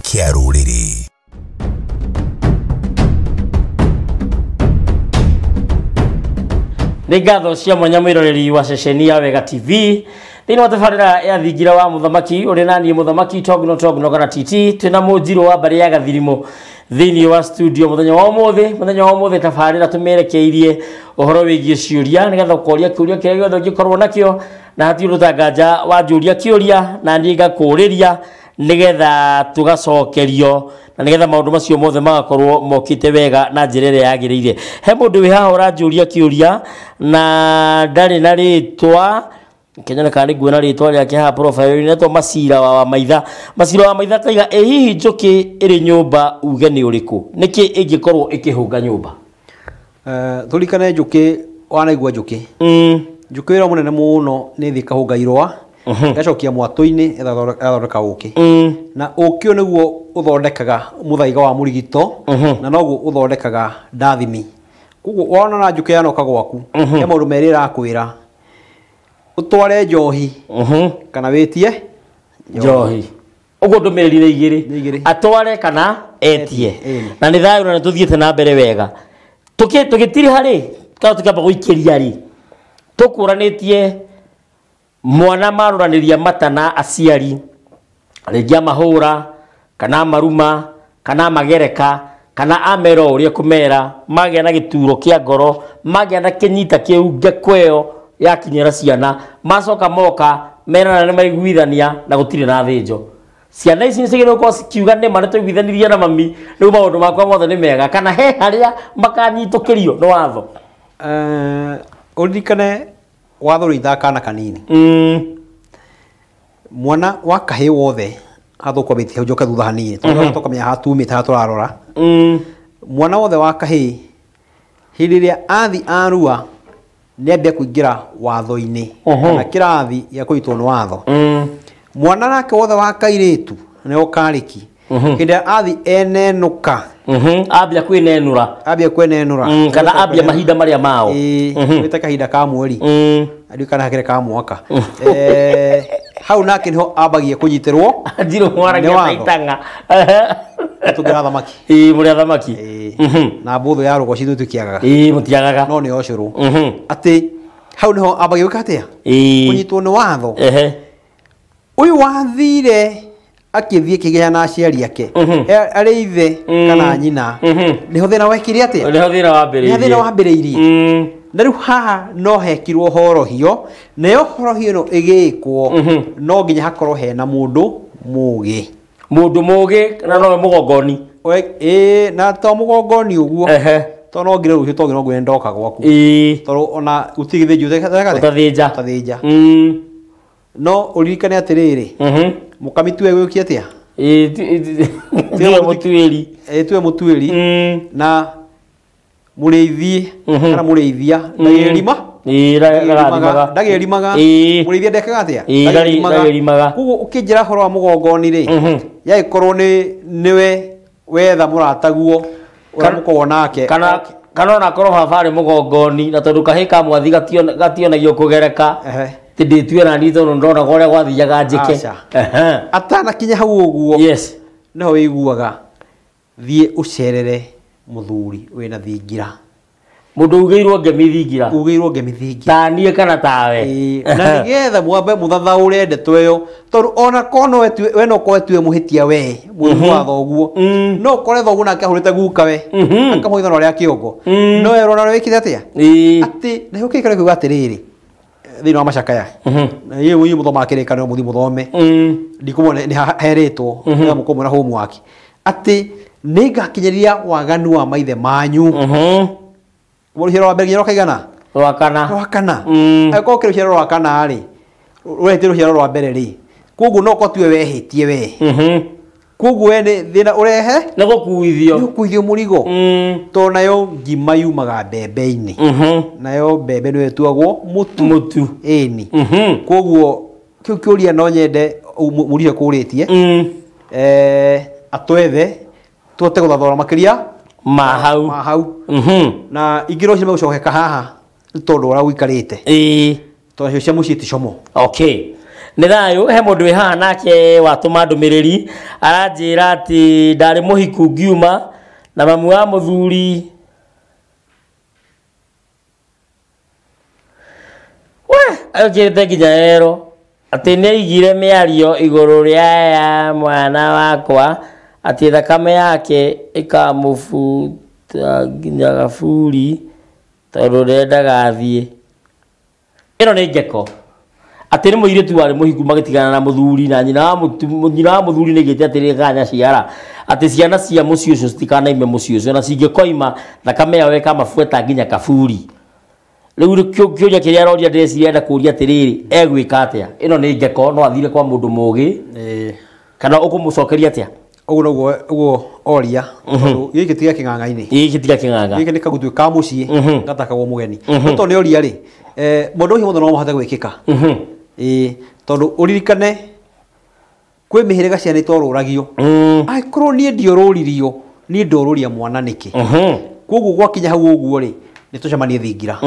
kia ruriri. Nĩ ngatho cia mwanya mwĩroreri wa ceceni ya Wega TV thĩinĩ wa tabarĩra ya thingira wa mũthamaki ũrĩ naniĩ mũthamaki Togno kana Titi twĩna mũnjiro wa mbarĩ ya Gathirimo thĩinĩ wa studio mũthenya wa ũmũthĩ tabarĩra tũmerekeirie ũhoro wĩgiĩ ciũria nĩgetha ũkoria kĩũria kĩrĩa gĩothe ũngĩkorwo nakĩo na hatirĩ ũtanganja wa njũria kĩũria na niĩ ngakũũrĩria nĩgetha tũgacokerio na nĩgetha maũndũ macio mothe magakorwo mokĩte wega na njĩra ĩrĩa yagĩrĩire. He mũndũ wĩ haha ũranjũria kĩũria na ndarĩ na rĩtwa Kenya kana nguona rĩtwa rĩake haha profile inetwo Macira wa Maitha. Macira wa Maitha kaiga ĩ hihi njũkĩ ĩrĩ nyũmba uge nĩ ũrĩkũ? Nĩkĩ ĩngĩkorwo ĩkĩhũnga nyũmba? Tũrikane njũkĩ wanaigua njũkĩ. Njũkĩ wĩra mũnene mũno nĩ thĩ kahũnga irũa. Gacokia mwatũ-inĩ ĩthondeka ũkĩ. Na ũkĩ nĩguo ũthondekaga mũthaiga wa mũrigito na noguo ũthondekaga ndathimi. Koguo wona na njũkĩ yanoka gwaku he maũndũ merĩ ĩrakwĩra. Ũtware njohi kana wĩtie njohi. Ũguo ndũmĩrĩri nĩ igĩrĩ. Atware kana etie. Na nĩ thayũ na tũthiĩte na mbere wega. Tũgĩtiri harĩ kana tũkamba gũikĩria rĩ. Tũkũranĩtie mwana maruranĩria mata na aciari rĩngĩ mahũra kana maruma kana magereka kana amera ũrĩa kũmera magĩa na gĩturo kĩa ngoro magĩa na kĩnyita kĩunge kweo yakinyĩra ciana macoka moka mena na maiguithania na gũtirĩ na thĩnjo. Ciana ici nĩcigĩrĩirwo gũkorwo cikiuga nĩma nĩtũiguithanirie na mami rĩu maũndũ makwa mothe nĩ mega kana he harĩa makanyitũkĩrio nĩ watho. Ũririkane watho rĩitha kana kanini. Mwana wa kahĩĩ wothe athũkwo bĩti njoka thutha hanini tondũ tũkamenya hatumĩte ha tũrarora. Mwana wothe wa kahĩĩ hĩndĩ ĩrĩa athi arua nĩambia kũingĩra watho-inĩ kana kĩrathi gĩa kũrutwo nĩ watho. Mwana nake wothe wa kairĩtu nĩo karĩki hĩndĩ ĩrĩa athi enenũka ambia kwĩnenũra kana ambia mahinda marĩa mao gwĩta kahinda ka mweri kana hakĩrĩ ka mwaka hau nake nĩho ambagia kũnyitĩrwo ndirũ mwaragia taitanga tũngĩra thamaki mũrĩa thamaki na mbũthũ ya rũgoci tũtikiagaga mũtiagaga no nĩ ũcũrũ atĩ hau nĩho ambagia gwĩka atĩa kũnyitwo nĩ watho. Ũyũ wathire akĩthiĩ kĩgĩa na aciari ake arĩ ithe kana nyina nĩho thĩna wekire atĩa nĩho thĩna wambĩrĩirie. Na rĩu haha no hekirwo horohio nayo horohio ĩno ĩgĩkwo no nginya hakorwo hena mũndũ mũũgĩ na no mũgongoni na to mũgongoni ũguo to no ngire rũciũ to ngire ndoka gwaku tondũ ona ũtigithĩnju ũtathĩnja no ũririkane atĩrĩrĩ mũkami tuwe gwĩkia atĩa tuwe mũtuĩri na mũrĩithie kana mũrĩithia ndagĩrimaga mũrĩithia ndekaga atĩa ndagĩrimaga. Koguo ũkĩnjĩra horo wa mũgongoni rĩ yagĩkorwo nĩwe wetha mũrataguo ũrĩa mũkoragwo nake kana ona korwo baba arĩ mũgongoni na tondũ kahĩĩ ka mwathi gationagio kũgereka ndĩtue na niĩ tondũ ndona ũrĩa gwathiaga njĩke atanakinya hau ũguo nĩho wĩiguaga thiĩ ũcerere mũthuri wĩna thingira. Mũndũ ugĩirwo ngemithingira ta niĩ kana tawe na nĩgetha mwambe mũthathaũre ndeto ĩyo tondũ ona kono we no koe tuwe mũhĩtia we mwatho ũguo no kore thoguo nake ahũrĩte guka we akamũitha na ũrĩa kĩongo no erwo na wĩkire atĩa atĩ na hĩũkĩ kare kuuga atĩrĩrĩ thĩinĩ wa macakaya na yeye mũthoma kĩrĩkanĩro mũthi mũthome ndikũmona nĩ herĩtwo na mũkomwĩra homework atĩ nĩ ngakinyĩria waganu wa maithe manyu. Rũciaro rwa mbere nginya rũkaigana rwakana agĩkorwo kĩ rũciaro rwa kana rĩ rũrehete rũciaro rwa mbere rĩ koguo no ko tuwe wehĩtie we koguo we nĩ thĩna ũrehe nĩ gũkuithio mũrigo to nayo ngima yumaga mbembe-inĩ nayo mbembe nĩyo ĩtuagwo mũtu ĩni koguo kĩu kĩũria no nyende mũrigo kũrĩtie atwethe tũhote gũthathora makĩria ma hau na ingĩro cio megũcokeka haha tondũ ũrĩa ũikarĩte tondũ cio cia mũciĩ ti como. nä thayå he må ndå wä haha nake watå ndå mä rä ri aranjä ra atä ndarä må hiku ngiuma na mamu wa må thuri akä te nginya ero atä nä aigire mä ario igå rå rä aya mwana wakwa atä thakame yake ĩkamå buta nginya gaburi tondå renda gathiä ä no nä ngeko atä nä må irä tu warä må hiku magä tigana na må thuri na nyina wa må thuri nä gä te atä rä ganya ciara atä ciana cia må ciä å cio citikanaime må ciä å cio na cingä koima thakame yao ĩkamabuata nginya kaburi rä u kä å ria kä rä a aroria ndäreciria enda kå ria atä rä rä egwä ka atä a ä no nä ngeko no athire kwa må ndå må gä kana å kå må cokeria atä a Uguo uguo oria giki tiga king'ang'a-ini giki tiga king'ang'a giki ni kagutu ka mucii gatakagwo mugeni to ni oria ri mundu ucio mothe no mahote gwikika tondu uririkane kwi mihiriga cia ni toruragio aikorwo ni ndioruririo ni ndoruria mwana niki koguo gwakinya hau uguo ri ni tucemanie thingira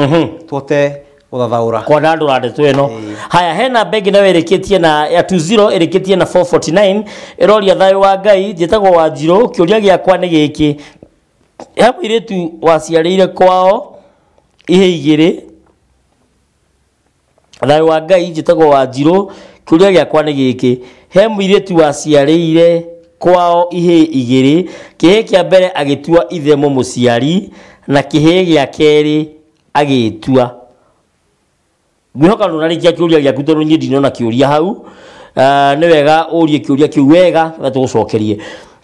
twote uthathaura kwa ndandu rande tweno haya hena bengi nawe ĩrĩkĩtie na ya 20 ĩrĩkĩtie na 449 ĩroria thayũ wa Ngai njĩtagwo Wanjirũ kĩũria gĩakwa nĩ gĩkĩ he mũirĩtu waciarĩire kwao ihe igĩrĩ thayũ wa Ngai njĩtagwo Wanjirũ kĩũria gĩakwa nĩ gĩkĩ he mũirĩtu waciarĩire kwao ihe igĩrĩ kĩhĩ kĩa mbere agĩtua ithe mũciari na kĩhĩ gĩa kerĩ agĩtua Gwihoka no narikia kiuria gyaku tondu nyi ndinona kiuria hau ni wega urie kiuria kiu wega na tugucokerie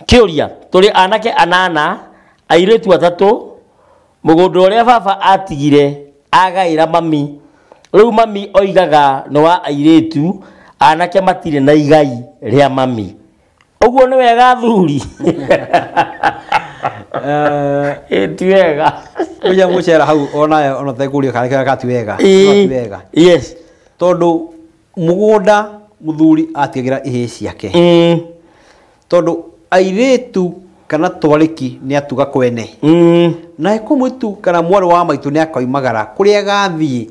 kiuria turi anake anana airetu atatu mugundu uria baba atigire agaira mami riu mami oigaga no wa airetu anake matire na igai ria mami uguo ni wega thuri ti wega uya mucera hau ona tekuria kana gati wega yes tondu mugunda muthuri atigira ihe ciake tondu airetu kana twariki ni atuga kwene na ikumwitu kana mwari wa maitu ni akoimagara kuria gathii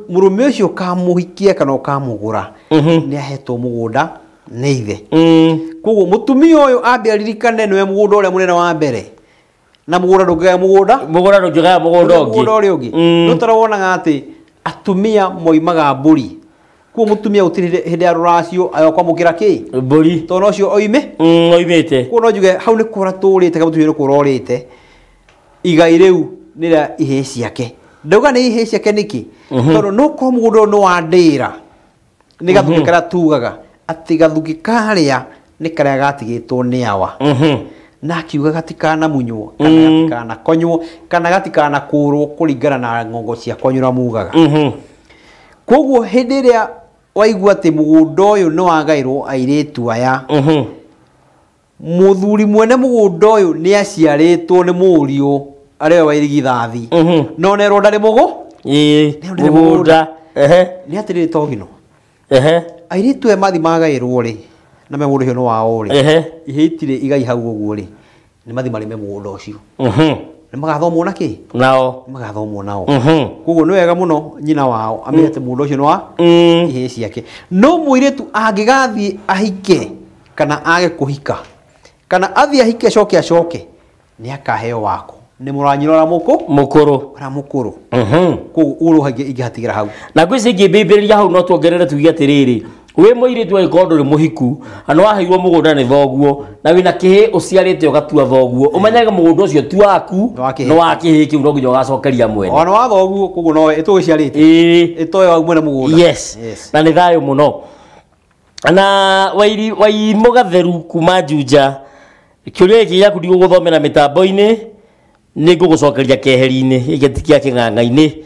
murume ucio kamuhikia kana kamugura ni ahetwo mugunda ni ithe koguo mutumia uyu ambiaririkane niwe mugunda uria munene wa mbere na mugunda ndungigaya mugunda uria ungi no tarawona ati atumia moimaga mburi kuo mutumia utirire hindi ya ruracio ayo kwamukira ki mburi to no cio oime oimite kuo no njuge hau ni kura turite ka mutumia kurorite igai riu nira ihe ciake ndauga ni ihe ciake niki tondu no ko mugunda no wandira ni gathuki kara tugaga ati gathuki karia ni karia gatigitwo ni awa na kiuga gatikana munywo kana gatikana konywo kana gatikana kurwo kuringana na ngongo cia konyura mugaga koguo hindi ria waigua ati mugunda uyu no wagairwo airetu aya muthuri mwene mugunda uyu ni aciaritwo ni murio arewe wairigithathi no nerwo ndari mugo mugunda ni atiri togino airetu e mathi magairwo ri na me mundu no wao ri ihitire igai hau uguo ri ni mathi mari me mugunda ucio ni magathomwo naki nao magathomwo nao koguo ni wega muno nyina wao amete mundu ucio no wa ihe ciake no muiretu angigathie ahike kana age kuhika kana athie ahike acoke ni akaheo wako ni muranyirora mukuru koguo uruhagie ingihatigira hau na gwisi ingibimbiria hau no tuongerere tugie atiriri we muiritu agiko nduri muhiku ano waheirwo mugunda ni thoguo na wina kihi uciarite ugatua thoguo umenyaga mugunda ucio tu waku no wakihi kiu no nginya ugacokeria mwene ona wa thoguo koguo no ituguciarite itoe wa mwene mugunda yes na ni thayo muno na wai mugatheru kuma Juja kiuria giki yaku ndiguguthomera mitambo-ini ni ngugucokeria keheri-ini igetikia king'ang'a-ini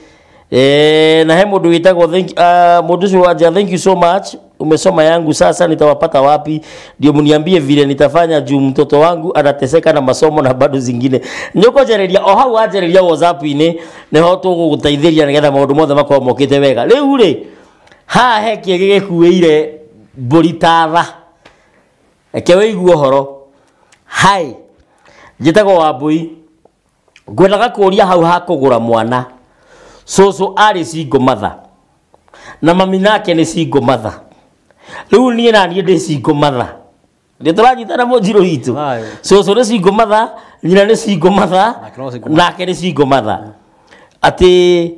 na he mundu witagwo mundu ucio wanja thank you so much umesoma yangu sasa nitawapata wapi ndio mniambie vile nitafanya juu mtoto wangu anateseka na masomo na bado zingine nyoko jereria o hau ajereria WhatsApp-ini neho tuguguteithiria nigetha maundu mothe makorwo mokite wega riu ri ha he kiege gikuire mburi tatha eke wĩigue horo hai njĩtagwo Wambui ngwendaga kũria hau ha kũgũra mwana Soso ari single mother na mami nake ni single mother riu nie na nie ndi cingo matha ndi turanyitana Munjiro witu cucu ni cingo matha nyina ni cingo matha nake ni cingo matha ati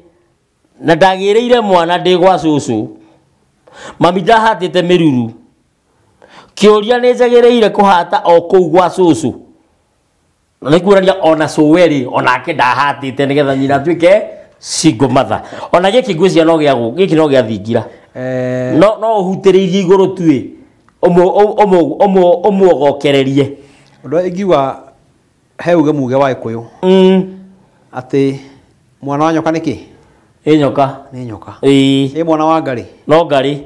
na ndagireire mwana ndi gwa cucu mami ndahatite miruru kiuria ni njagireire kuhata o kuu gwa cucu na kurania ona cuweri onake ndahatite nigetha nyina tuike cingo matha ona giki ngwiciria no giagu giki no giathingira no uhutiririe iguru tui omuogokererie undu ingiwa he uge muge wa ikuyu ati mwana wa nyoka niki nyoka ni nyoka mwana wa ngari no ngari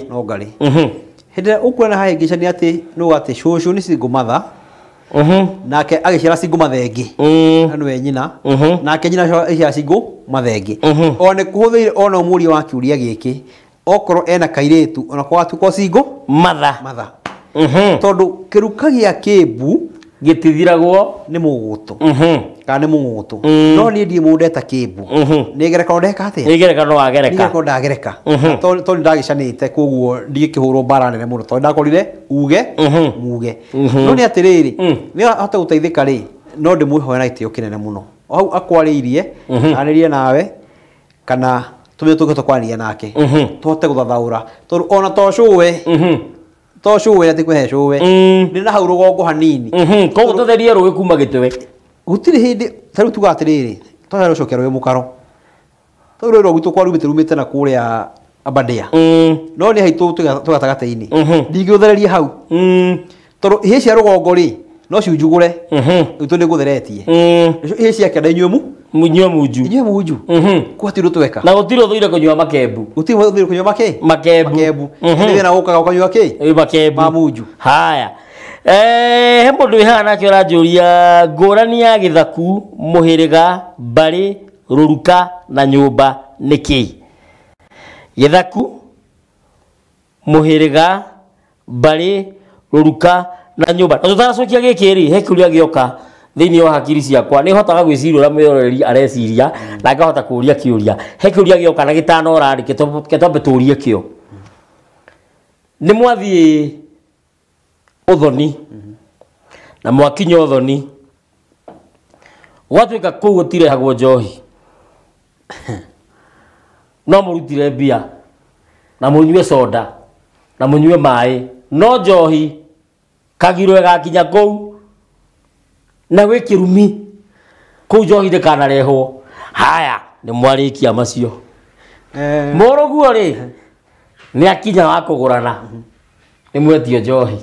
no ngari hinde ukwena ha ingicani ati no ati cucu ni cingo matha nake agicira cingo mathengi anwe nyina nake nyina cia cingo mathengi one kuhuthiire ona umuria wa kiuria giki okoro ena kairetu ona kwa tuko cingo matha tondu kiruka gia kimbu gitithiragwo ni mugutu kana ni mugutu no ni ndie mundeta kimbu ni gereka ndeka ati ni gereka no agereka ni gereka ndagereka to ndagicanite koguo ndikihurwo bara nene muno to ndakorire uge muge no ni atiriri ni ahota guteithika ri no ndimwihoera itio kinene muno hau akwariirie anirie nawe kana tume tugeto kwaria nake tuhote guthathaura tondu ona to cuwe ati kwehe cuwe ni na hau rugongo hanini koguo tutherie rugi kuma gitwe gutiri hindi taru tugatiriri twara rucokero we mukaro to rero gitu kwa rumite na kuria abadia no ni haitu tugatagataini ndingiuthereria hau tondu ihe cia rugongo ri no ciunjugure itu ni gutheretie ihe cia kenda inywe munju kwati tweka na gutiri uthuire kunywa makembu gutiri uthuire kunywa makembu ni na ukaga ukanywa makembu mamunju haya he mundu ihana kio ranjuria ngurani ya githaku muhiriga mbari ruruka na nyumba niki githaku muhiriga mbari ruruka na nyumba tutaracokia gikiri he kiuria gioka thiini wa hakiri ciakwa ni hotaga gwiciria ura mwiroreri areciria na ngahota kuria kiuria he kiuria gioka na gitanora ketombe turie kio ni mwathie uthoni na mwakinya uthoni gwatuika kuu gutire hagwo njohi no murutire mbia na munyue soda na munyue mai no njohi kagirwe gakinya kuu na we kirumi kuu njohi ndikanarehwo haya ni mwarikia macio moroguo ri ni akinya wa kugurana ni mwetio njohi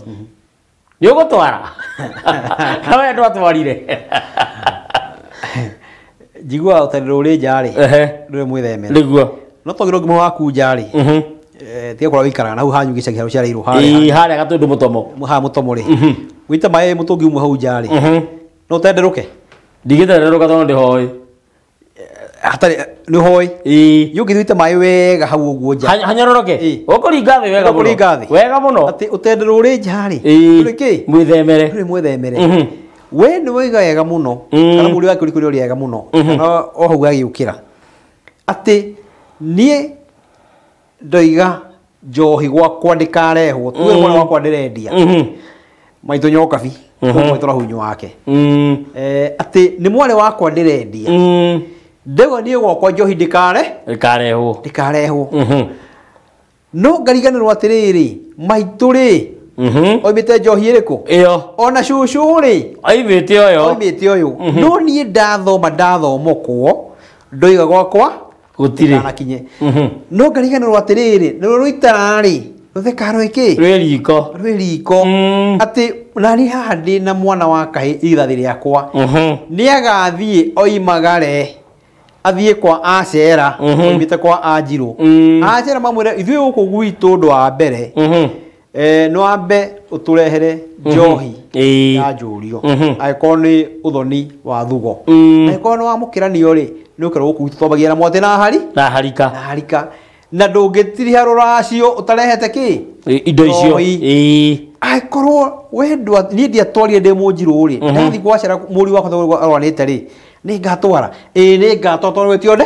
ni ugutwara kawe ndo atwarire jigua utariro ri njari ndure mwitheme niguo no togiro ngimo waku njari tiga kwa wikara na hu hanyu gicagi haru ciara iru haria gatundu mutomo muha mutomo ri wita mai mutungi umwe hau njari no tenderuke ndigithenderuka tondu ndihoi hatari ni hoi yuki wita mai wega hau uguo njari hanyororoke ukuringa thi wega muno ati utendero ri njari uriki mwithemere we ni wega wega muno kana muri wa kuri uri wega muno kana o hau agiukira ati nie ndoiga njohi gwakwa ndikarehwo tuwe mwana wakwa ndirendia maito nyoka bi mwe turahunywo wake ati ni mwana wakwa ndirendia ndego nie gwakwa njohi ndikarehwo no ngariganirwo atiriri maito ri oimite njohi iriku iyo ona cucu ri oimite uyu no nie ndathomokwo ndoiga gwakwa gutire nakinye no ngariganirwo atiriri ni ruitara ri ruthekaro iki rwiriko ati nani haha ndi na mwana wa kahi ithathi riakwa ni agathie oimagare athie kwa acera oimite kwa Anjiru acera mamwire ithuĩ gũkũ gwitũ ũndũ wa mbere no ambe uturehere njohi ya njurio angĩkorwo nĩ ũthoni wa thugo angĩkorwo nĩ wa mũkĩranio rĩ nĩ ũkĩrwo gũkũ gwitũ twambagia na mwatĩ na harika na ndũngĩtiriha rũracio ũtarehete kĩ indo icio angĩkorwo wendwa niĩ ndiatwarire ndĩ Mũnjiru rĩ ndathi gwacera mũriũ wakwa arwanĩte rĩ nĩ ngatwara nĩ ngatwara tondũ wĩtio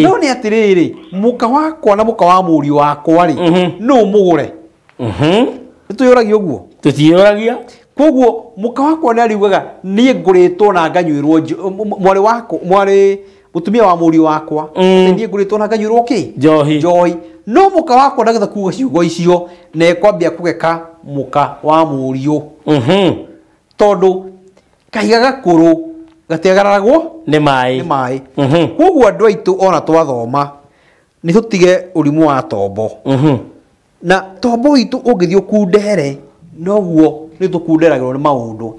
no nĩ atĩrĩrĩ mũka wakwa na mũka wa mũriũ wakwa rĩ no mũgũre nĩtwĩyũragia ũguo tũtiũragia koguo mũka wakwa nĩ ariugaga niĩ ngũrĩtwo na nganyuĩrwo mwarĩ mũtumia wa mũriũ wakwa niĩ ngũrĩtwo na nganyuĩrwo kĩ njohi no mũka wakwa ndagetha kuga ciugo icio na ekwambia kũgeka mũka wa mũriũ tondũ kahiga gakũrũ gatiagararagwo nĩ maĩ koguo andũ aitũ ona twathoma nĩ tũtige ũrimũ wa tombo na tombo witũ ũngĩthiĩ ũkundere noguo nĩ tũkunderagĩrwo nĩ maũndũ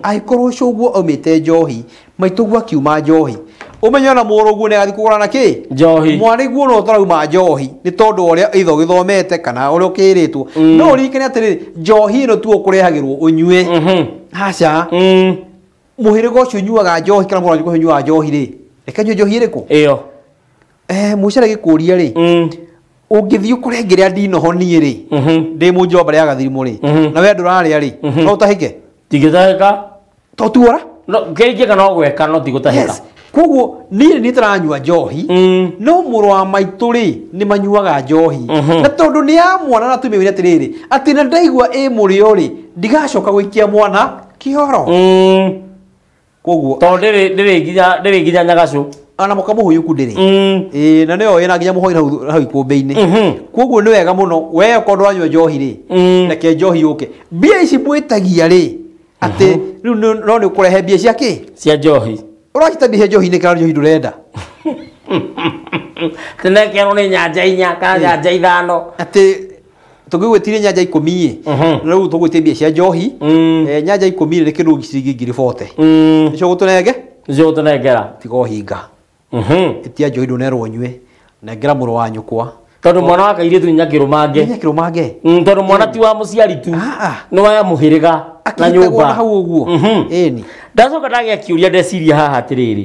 angĩkorwo ũguo aumĩte njohi maitũguo akiuma njohi ũmenye ona mũrũguo nĩ agathiĩ kũgũra na kĩ njohi mwarĩguo no ũtarauma njohi nĩ tondũ ũrĩa either gĩthomete kana ũrĩa ũkĩrĩtwo no ũririkane atĩrĩrĩ njohi ĩno tu ũkũrehagĩrwo ũnyue aca mũhĩrĩga ũcio ũnyuaga njohi kana mũrũ wanyu ũnyuaga njohi rĩ reke nyue njohi ĩrĩkũ ĩyo mũcere gĩkũria rĩ ũngĩthiĩ ũkore ngĩrĩa ndinoho niĩ rĩ ndĩ mũnjomba rĩa gathirimũ rĩ na we ndũrarĩa rĩ no ũtahĩke tingĩtahĩka totuora kĩrĩkĩka no gweka no tigũtahĩka koguo niĩ nĩ tũranyua njohi no mũrũ wa maitũ rĩ nĩ manyuaga njohi na tondũ nĩ ya mwana na tũmĩwĩre atĩrĩrĩ atĩ na ndaigua ĩ mũrĩo rĩ ndigacoka gũikia mwana kĩoro koguo tondũ ndĩrĩ nginya nyagacũ ana mũkamũhũyũ ku ndĩrĩ na nĩyo ĩna nginya mũhoyi hau ikũmbĩ-inĩ koguo nĩ wega mũno we okorwo ndwanyua njohi rĩ reke njohi yũke mbia ici mwĩtagia rĩ atĩ rĩu no nĩ ũkũrehe mbia cia kĩ cia njohi ũracitabia njohi-inĩ kana njohi ndũrenda tĩnekerwo nĩ nyanja 4 kana nyanja 5 atĩ tũngĩgwĩtirie nyanja 10 na rĩu tũgwĩtie mbia cia njohi nyanja 10 nĩ kĩndũ ciringi ngiri 40 nĩcio gũtũnenge nĩcio gũtũnengera tiga ũhinga etia njohi ndũnerwo nyue nengera mũrũ wa nyũkwa tondũ mwana wa kairĩtu nĩ nyakĩrũmange tondũ mwana ti wa mũciari tu nĩ wa mũhĩrĩga na nyũmba hau ũguo ĩni ndacoka ndagĩa kĩũria ndeciria haha atĩrĩrĩ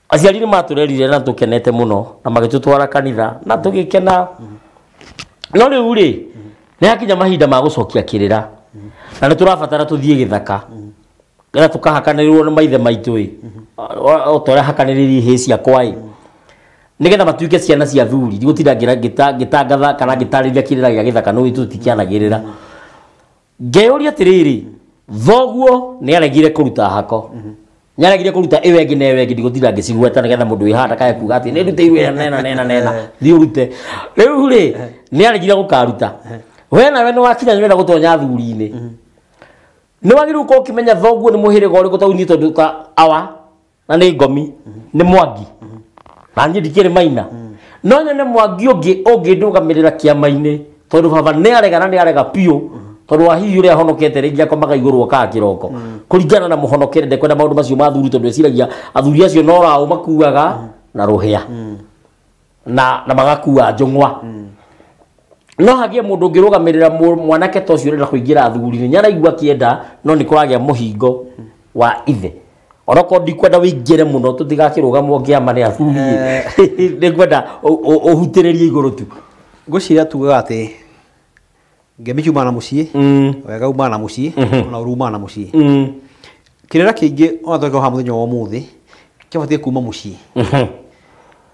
aciari nĩ matũrerire na tũkenete mũno na magĩtũtwara kanitha na tũgĩkena no rĩu rĩ nĩ hakinya mahinda ma gũcokia kĩrĩra na nĩ tũrabatara tũthiĩ gĩthaka getha tũkahakanĩrĩrwo nĩ maithe maitũ o ta ũrĩa hakanĩrĩrie hĩ ciakwa nĩgetha matuĩke ciana cia thuri ndigũtinda ngĩtangatha kana ngĩtarĩria kĩrĩra gĩa gĩthaka no witũ tũtikĩanagĩrĩra ngeyũria atĩrĩrĩ thoguo nĩ aregire kũruta hako nĩ aregire kũruta ĩyo ĩngĩ na ĩyo ĩngĩ ndigũtinda ngĩcigweta nĩgetha mũndũ wĩhanda kae kuga atĩ nĩ ndutĩirwo nena thiĩ ũrute rĩu rĩ nĩ aregire gũkaruta we nawe nĩ wakinya nĩwenda gũtonya thuri-inĩ nĩ wagĩrĩirwo gũkorwo ũkĩmenya thoguo nĩ mũhĩrĩga ũrĩkũ tauni tondũ ta awa na nĩ ngomi nĩ Mwangi na niĩ ndikĩrĩ Maina no nyone Mwangi ũngĩndũgamĩrĩra kĩama-inĩ tondũ baba nĩ arega na nĩ arega piũ tondũ wa hihi ũrĩa ahonokete rĩngĩ akomaga igũrũ okaa kĩroko kũringana na mũhonokere ndekwenda maũndũ macio ma thuri tondũ eciragia athuri acio no raũ makuaga na rũhĩa na magakua njũng'wa no hagĩe mũndũ ũngĩrũgamĩrĩra mwanake ta ũcio ũrenda kũingĩra thuri-inĩ nyaraigua kĩenda no nĩ kũragĩa mũhingo wa ithe onokorwo ndikwenda wĩingĩre mũno tũtigakĩrũgamwo kĩama nĩ athuri nĩngwenda ũhutĩrĩrie igũrũ tu ngwĩciria tugaga atĩ ngemi ciumaga na mũciĩ wega umaga na mũciĩ ona ũru umaga na mũciĩ kĩrĩra kĩingĩ ona tweka haha mũthenya wa ũmũthĩ kĩbatiĩ kuma mũciĩ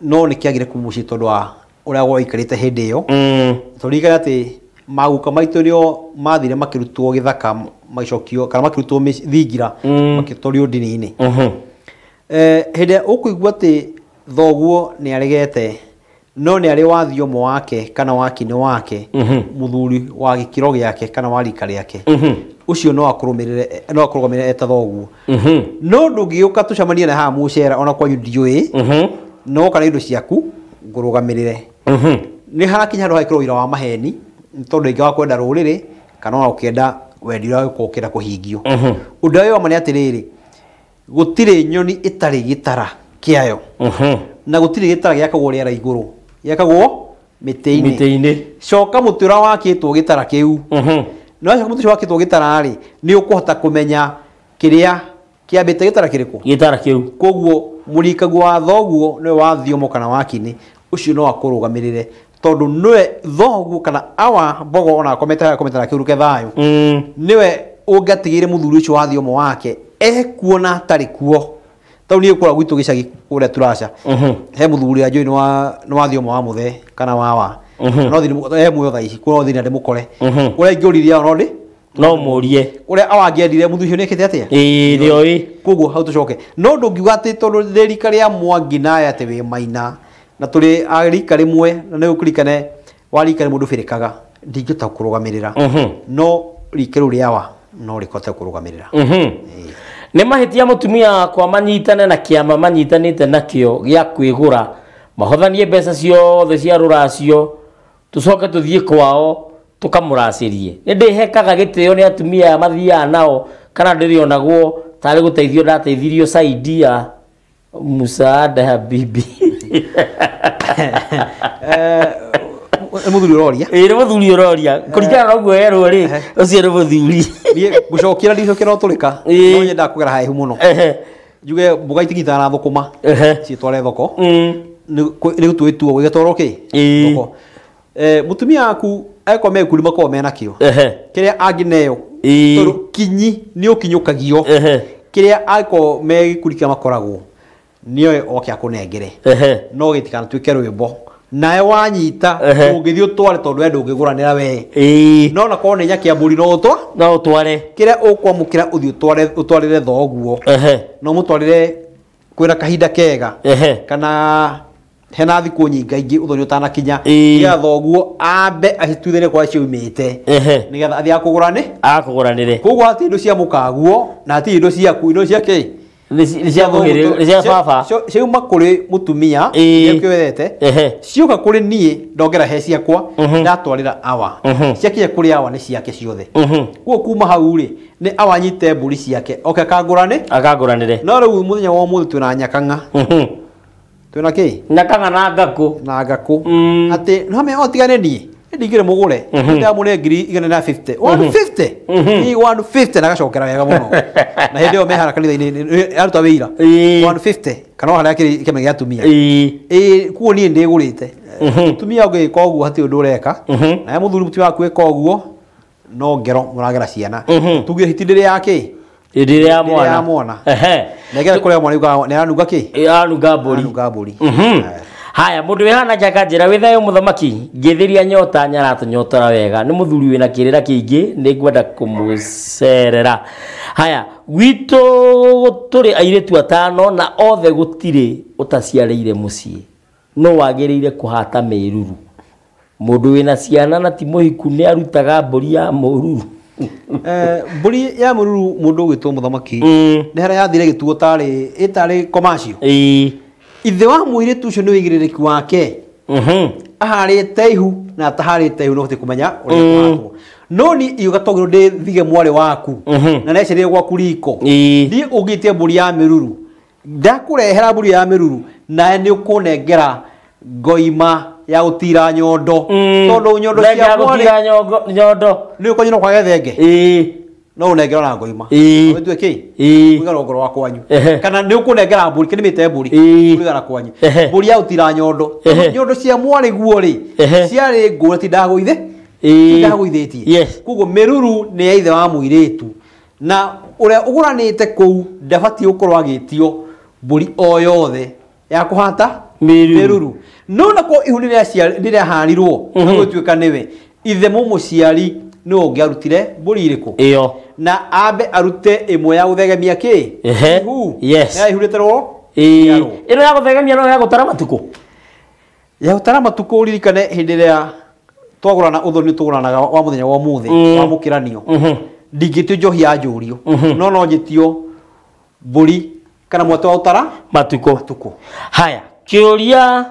no nĩ kĩagire kuma mũciĩ tondũ wa ũrĩa gwaikarĩte hĩndĩ ĩyo tũririkane atĩ maguka maitũ nĩo mathire makĩrutwo gĩthaka magĩcokio kana makĩrutwo thingira makĩtwario ndini-inĩ hĩndĩ ũkũigua atĩ thoguo nĩ aregete no nĩ arĩ wa thiomo wake kana wakinĩ wake mũthuri wa gĩkĩro gĩake kana wa rika rĩake ũcio no akũrũgamĩrĩre eta thoguo no ndũngĩũka tũcemanie na haha mũcera ona kwanyu ndiũĩ no kana indo ciaku ngũrũgamĩrĩre nĩ harakinya handũ hagĩkorwo wĩra wa maheni tondũ ingĩ wa kwenda rũrĩrĩ kana ona ũkĩenda wendi ũrĩa ũgĩkorwo ũkĩenda kũhingio ũndũ ũyũ wama nĩ atĩrĩrĩ gũtirĩ nyoni ĩtarĩ gĩtara kĩayo na gũtirĩ gĩtara gĩakagwo rĩera igũrũ gĩakagwo mĩtĩ-inĩ coka mũtĩ ũrĩa wakĩtwo gĩtara kĩu na wacoka mũtĩ ũcio wakĩtwo gĩtara rĩ nĩ ũkũhota kũmenya kĩrĩa kĩambĩte gĩtara kĩrĩkũ gĩtara kĩu koguo mũrikagu wa thoguo nĩwe wa thiomo kana wakinĩ ũcio no akũrũgamĩrĩre tondũ nĩwe thoguo kana awa mbogo ona akomete na kĩruke thayũ nĩwe ũngĩatigĩire mũthuri ũcio wa thiomo wake ekuona atarĩ kuo tau ni kura gwitu gicagi kuria turaca he muthuri anjui ni wa thio wa muthe kana wa no thi he muyo tha ici kuno thi na ndimukore kuria ingiuriria no ndi no murie kuria awangiendire muthu ucio nekete atia ndio koguo hau tucoke no ndungiuga ati tondu rika ria Mwangi naye ati wi Maina na turi arika rimwe na ni ukurikane warika ni mundu birikaga ndingita kurugamirira no rike ru riawa no rikote kurugamirira nä mahätia må tumia kwa manyitane na kä ama manyitanä nakio gä a kwä gå ra mahothanie mbeca ciothe cia rå racio tå coke tå thiä kwao tå kamå racä rie nä ndä hekaga gä tä o nä atumia mathiaga nao kana ndä rä onagwo tarä gå teithio ndateithirio saidia musaada ya bibi muthuri uroria nä må thuri å roria kå ringana na å guo erwo rä å cio nä må thuri gå cokera ndicokera å tå rä ka no nyenda kå gera haihu må no njuge mboga itigitana na thå kå ma ciätware thoko nä gå twä tuo gå gä twarwo kä thoko må tumia aku eko mekuri makorwo menakä o kä rä a angä neo tondå kinyi nä å kinyå kagio kä rä a akorwo megä kuri kä a makoragwo nä oe oke akå nengere no gä tikana tuä ke rwä mbo nae wanyita ũngĩthiĩ ũtware tondũ we ndũngĩgũranĩra we no na korwo nĩ nyaki ya mbũri no ũtware kĩrĩa ũkwamũkĩra ũthiĩ ũtwarĩre thoguo no mũtwarĩre kwĩna kahinda kega kana hena thikũ nyingaingĩ ũthoni ũtanakinya nĩgetha thoguo ambe acituithĩrie kwa ciumĩte nĩgetha athiĩ akũgũranĩre koguo hatirĩ indo cia mũkaguo na hatirĩ indo ciaku indo ciake cia baba ciauma kũrĩ mũtumia nĩkĩwethete ciũka kũrĩ niĩ ndongera he ciakwa ndatwarĩra awa ciakinya kũrĩ awa nĩ ciake ciothe kuo kuma hau rĩ nĩ awa nyite mbũri ciake oke akangũranĩre no rĩu mũthenya wa ũmũthĩ twĩna nyakang'a twĩna kĩ nyakang'a na ngakũ atĩ no me otigane niĩ ndingire mugure ndamune ngiri 250 150 na gacokera wega muno na hindi yo mehara kanitha-ini aruta wira 150 kana haria kime gya tumia kuo nie ndigurite tumia ngi koguo hati undu ureka na muthuri mutumia waku koguo no ngero muragera ciana tugire hitindire yake ndire ya mwana negera kuria mwana yuga ne anuga ki anuga mburi haya mundu wihana jaka njira withayo muthamaki ngithiria nyota nyaratunyotora wega ni muthuri wina kirira kiingi ni ngwenda kumucerera haya gwitu turi airetu atano na othe gutire utaciareire mucii no wagiriire kuhata miruru mundu wina ciana na ti muhiku ni arutaga mburi ya mururu mburi ya mururu mundu gwitwo muthamaki ni hara yathire gituo itari commercial ithe wa muiritu ucio ni wigiririku wake aharite ihu na taharite ihu no hote kumenya uria kwatwo no ni iuga togiro ndi thige mware waku na necerie gwaku riko ndi ugitie mburi ya miruru ndakurehera mburi ya miruru na ni ukunengera ngoima ya utira nyondo tondu nyondo cia gutira nyondo ni ukonyino kwa gethenge no unengera na ngoima wetwe ki kuigara ngoro wa kwanyu kana ni ukunengera mburi kini mite mburi kuigara kwanyu mburi ya utira nyondo nyondo cia mwari guo ri ciari ngura ti ndagũithĩtie koguo miruru ni ya ithe wa muiritu na uria uguranite kuu ndabati ukorwo agĩtio mburi o yothe ya kuhata miruru no nako ihu rĩrĩa harirwo gũtuĩka nĩwe ithe mũmũciari no ũngĩarutire mburi iriku iyo na ambe arute imwe ya guthegemia ki ihu ya ihuriterwo ino ya guthegemia no ya gutara matuko ririkane hindi ria twagurana uthoni tuguranaga wa muthenya wa muthi wa mukiranio ndingitio njohi ya njurio no njitio mburi kana mwato wa utara matuko haya kiuria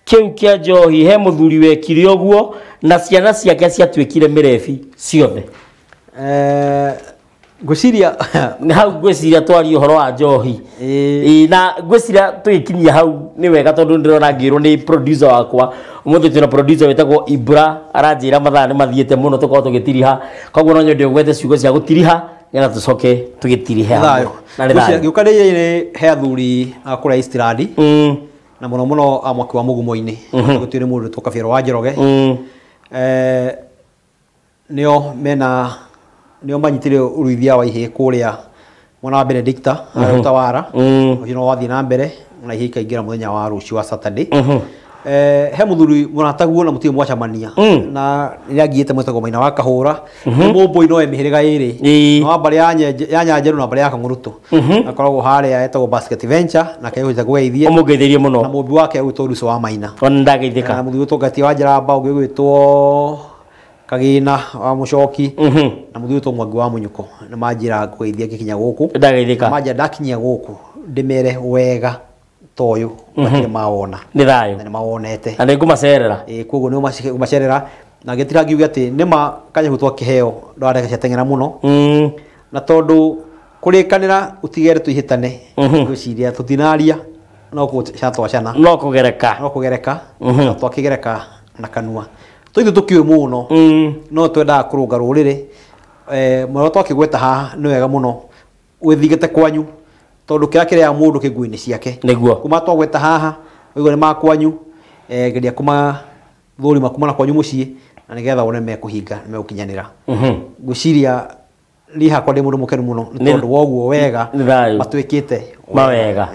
kiu kia njohi he muthuri wekire oguo na ciana ciake ciatuikire mirebi ciothe ngwiciria hau ngwiciria twari uhoro wa njohi na ngwiciria tuikinyia hau ni wega tondu ndirona ngirwo ni producer wakwa umuthi tuna producer wetagwo Ibra aranjira mathaa ni mathiete muno tukorwo tugitiriha koguo no nyende gwete ciugo cia gutiriha ngetha tucoke tugitirihe na ngwiciria giukariye ni he athuri akuria Eastland na muno amwaki wa mugumo-ini gutire mundu tukabiero wa Njoroge nio manyitire uruithia wa ihĩ kuria mwana wa Benedicta Utawara no wathi na mbere na hika ingira muthenya wa ruci wa Saturday he muthuri munataguo na mutie mwacamania na ria ngiite mwetagwo Maina wa Kahura mumbo ino emihiriga iri no bari ya nyanjeru na bari ya Kanguruto akoragwo haria etagwo Basket Venture na kaihuza gweithie umugeithĩrie muno na mumbi wake agwitwo Ruso wa Maina ona ndageithĩka na muthuri utongati wa Njaramba ugwitwo Kagina wa Mucoki na muthuri to Mwangi wa Munyuko na manjira gweithia gikinya guku ndageithĩka manja ndakinyia guku ndimere wega toyo makire maona ni thayo na mawonete na ningumacerera koguo ni umacerera na gitira ngiuga ati nima kanya gutwa kiheo ndwareka ciatengera muno na tondu kurikanira utigere tuhitane gwiciria tutinaria no kucatwacana no kugereka na twakigereka na kanua tuithu tukiwe muno no twenda kurunga rurire mwana twakigweta haha ni wega muno withigete kwanyu tondu kiria mundu kiguini ciake niguo kuma twagweta haha wigo ni makwanyu geria kuma thuri makuma na kwanyu mucii na nigetha wone mekuhinga mekukinyanira gwiciria ni hakwa ndi mundu mukenu muno tondu woguo wega matwikite mawega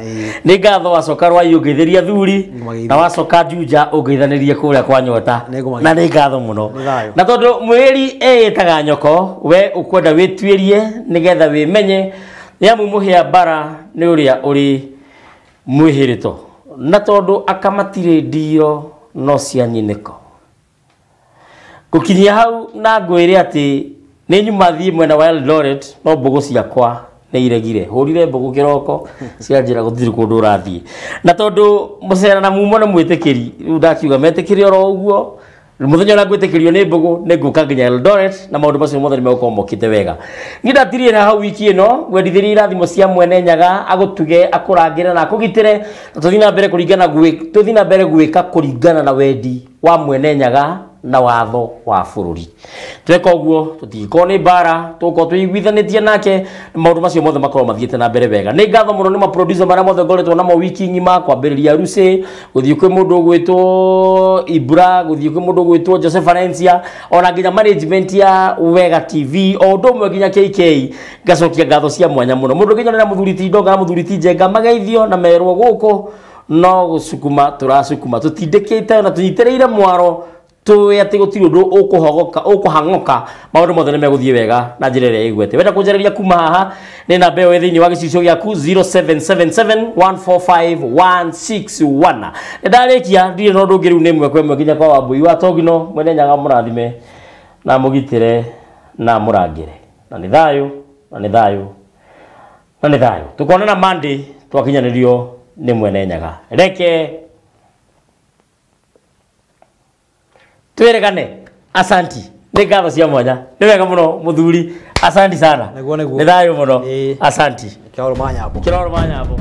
ni ngatho wacoka rwa yungeithiria thuri na wacoka Juja ungeithanirie kuria kwa nyota na ni ngatho muno na tondu mwiri etaga nyoko we ukwenda witwirie nigetha wimenye yamu muhia bara ni uria uri mwihirito na tondu akamatire ndiro no cia nyiniko gukinyia hau na ngwire ati ni nyuma thie mwena wa Eldoret no mbugu ciakwa ni iregire hurire mbugu kiroko cianjira guthiri kundu urathie na tondu mucera na mumo na mwitikiri ndakiuga metikiri oro uguo muthenya na gwitikirio ni mbugu ni nguka nginya Eldoret na maundu macio mothe nimegũkomokite wega ngidatiriire hau wiki ino gwendithirie irathimo cia Mwene Nyaga agutuge akurangire na akugitire tuthina mbere gwika kuringana na wendi wa Mwene Nyaga na watho wa bururi tweka uguo tutiko ni bara tuko tuiguithanitie nake maundu macio mothe makorwo mathiete na mbere wega ni ngatho muno ni ma producer mara mothe ngoretwo namo wiki ngima kwambiriria Rusi guthii kwi mundu gwitwo Ibra guthii kwi mundu gwitwo Joseph Valencia ona nginya management ya Wega TV o ndomwe nginya KK ngacokia ngatho cia mwanya muno mundu nginya na muthuri ti ndonga na muthuri ti njenga mageithio na merwo guku no gucukuma turacukuma tutindikite na tunyitereire mwaro tuwe ati gutiri undu ukuhangoka maundu mothe nimeguthie wega na njira iria igwete wenda kunjereria kuma haha ni namba yo thiini wa gicicio giaku 0777145161 ndarikia ndire no ndungi riu ni mwe kwa mwe nginya kwa Wambui wa Togino Mwene Nyaga murathime na mugitire na murangire na ni thayo tukonana Monday twakinyanirio ni Mwene Nyaga reke tweregane asanti ni ngatho cia mwanya ni wega muno muthuri asanti sana ni thayo muno asanti kiroro manyambo